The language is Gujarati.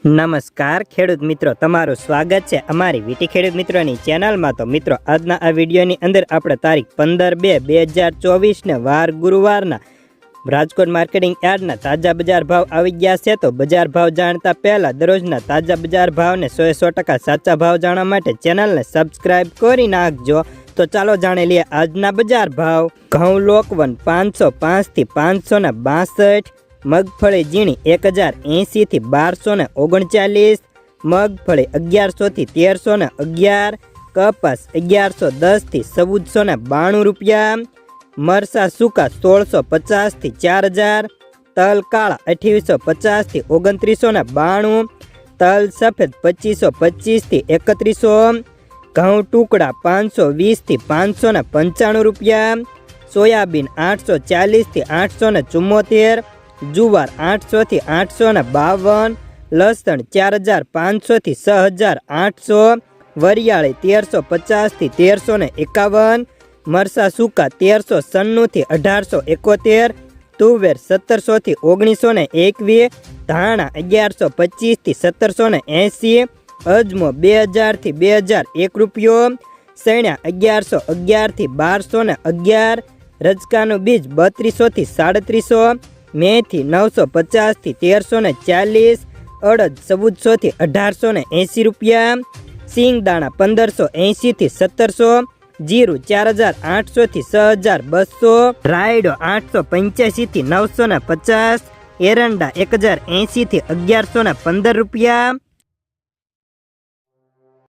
નમસ્કાર ખેડૂત મિત્રો, તમારું સ્વાગત છે અમારી વીટી ખેડૂત મિત્રોની ચેનલમાં। તો મિત્રો, આજના આ વિડીયોની અંદર આપણે તારીખ 15/2/2024 વાર ગુરુવારના રાજકોટ માર્કેટિંગ યાર્ડના તાજા બજાર ભાવ આવી ગયા છે। તો બજાર ભાવ જાણતા પહેલા દરરોજના તાજા બજાર ભાવને 100% સાચા ભાવ જાણવા માટે ચેનલને સબસ્ક્રાઇબ કરી નાખજો। તો ચાલો જાણી લઈએ આજના બજાર ભાવ। ઘઉં લોકવન 505 થી 562, મગફળી ઝીણી 1080 થી 1239, મગફળી 1100 થી 1311, કપાસ 1110 થી 1492 રૂપિયા, મરસા સૂકા 1650 થી 4000, તલ કાળા 2850 થી 2992, તલ સફેદ 2525 થી 3100, ઘઉં ટુકડા 520 થી 595 રૂપિયા, સોયાબીન 840 થી 874, જુવાર 800 થી 852, લસણ 4500 થી 6800, વરિયાળી 1350 થી 1351, મરસા સૂકા 1396 થી 1871, તુવેર 1700 થી 1921, ધાણા 1125 થી 1780, અજમો 2000 થી 2001 રૂપિયો, સૈણા 1111 થી 1211, રજકાનું બીજ 3200 થી 3700, મેથી 950 થી 1340, અડદ 1400 થી 1880 રૂપિયા, સિંગદાણા 1580 થી 1700, જીરું 4800 થી 6200, રાયડો 885 થી 950, એરંડા 1080 થી 1115 રૂપિયા।